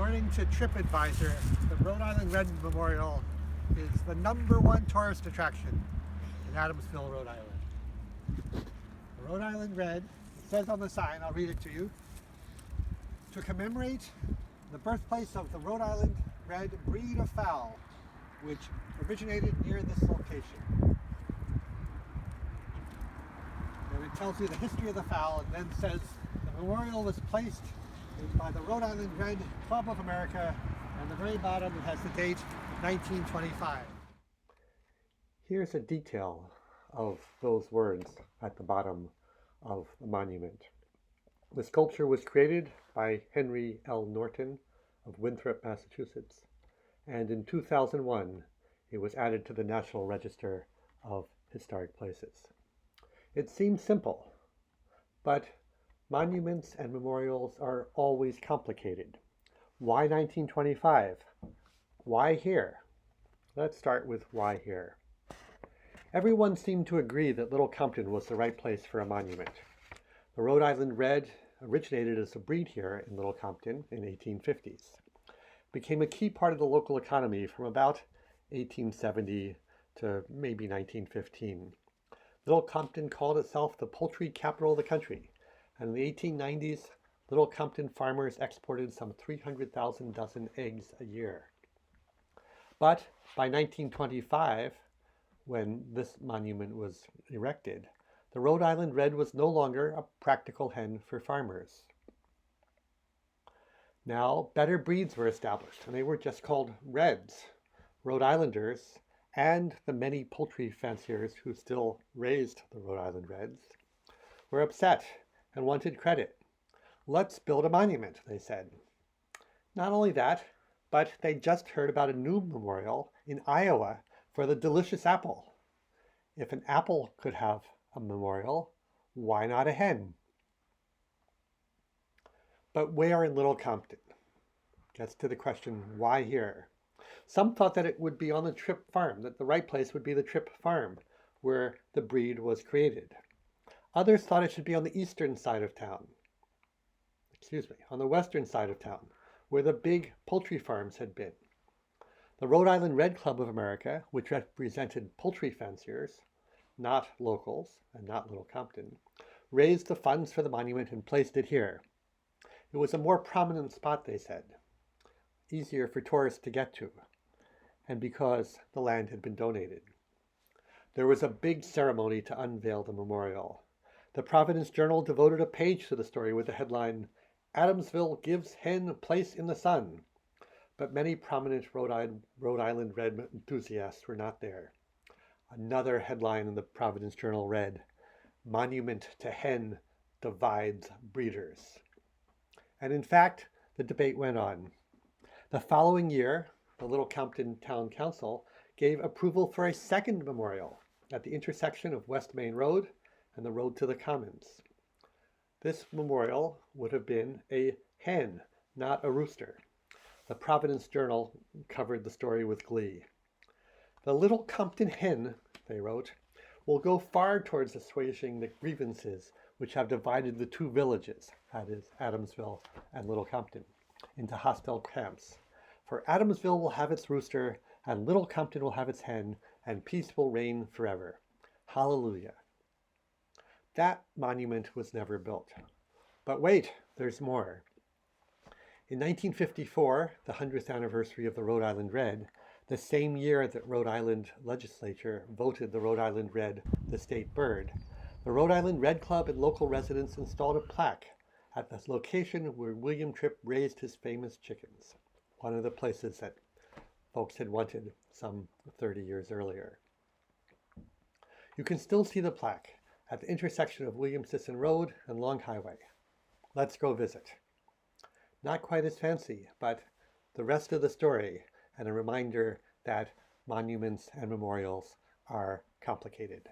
According to TripAdvisor, the Rhode Island Red Memorial is the #1 tourist attraction in Adamsville, Rhode Island. The Rhode Island Red, it says on the sign, I'll read it to you, to commemorate the birthplace of the Rhode Island Red breed of fowl, which originated near this location. And it tells you the history of the fowl, and then says the memorial was placed by the Rhode Island Red Club of America, and the very bottom it has the date 1925. Here's a detail of those words at the bottom of the monument. The sculpture was created by Henry L. Norton of Winthrop, Massachusetts, and in 2001 it was added to the National Register of Historic Places. It seems simple, but monuments and memorials are always complicated. Why 1925? Why here? Let's start with why here. Everyone seemed to agree that Little Compton was the right place for a monument. The Rhode Island Red originated as a breed here in Little Compton in 1850s. Became a key part of the local economy from about 1870 to maybe 1915. Little Compton called itself the poultry capital of the country, and in the 1890s, Little Compton farmers exported some 300,000 dozen eggs a year. But by 1925, when this monument was erected, the Rhode Island Red was no longer a practical hen for farmers. Now, better breeds were established, and they were just called Reds. Rhode Islanders and the many poultry fanciers who still raised the Rhode Island Reds were upset and wanted credit. Let's build a monument, they said. Not only that, but they just heard about a new memorial in Iowa for the delicious apple. If an apple could have a memorial, why not a hen? But where in Little Compton? Gets to the question, why here? Some thought that it would be on the Tripp farm, that the right place would be the Tripp farm, where the breed was created. Others thought it should be on the eastern side of town. On the western side of town, where the big poultry farms had been. The Rhode Island Red Club of America, which represented poultry fanciers, not locals and not Little Compton, raised the funds for the monument and placed it here. It was a more prominent spot, they said, easier for tourists to get to, and because the land had been donated. There was a big ceremony to unveil the memorial. The Providence Journal devoted a page to the story with the headline, "Adamsville gives hen place in the sun." But many prominent Rhode Island Red enthusiasts were not there. Another headline in the Providence Journal read, "Monument to hen divides breeders." And in fact, the debate went on. The following year, the Little Compton Town Council gave approval for a second memorial at the intersection of West Main Road and the road to the Commons. This memorial would have been a hen, not a rooster. The Providence Journal covered the story with glee. "The Little Compton hen," they wrote, "will go far towards assuaging the grievances which have divided the two villages," that is, Adamsville and Little Compton, "into hostile camps. For Adamsville will have its rooster, and Little Compton will have its hen, and peace will reign forever. Hallelujah." That monument was never built. But wait, there's more. In 1954, the 100th anniversary of the Rhode Island Red, the same year that Rhode Island legislature voted the Rhode Island Red the state bird, the Rhode Island Red Club and local residents installed a plaque at the location where William Tripp raised his famous chickens, one of the places that folks had wanted some 30 years earlier. You can still see the plaque at the intersection of William Sisson Road and Long Highway. Let's go visit. Not quite as fancy, but the rest of the story and a reminder that monuments and memorials are complicated.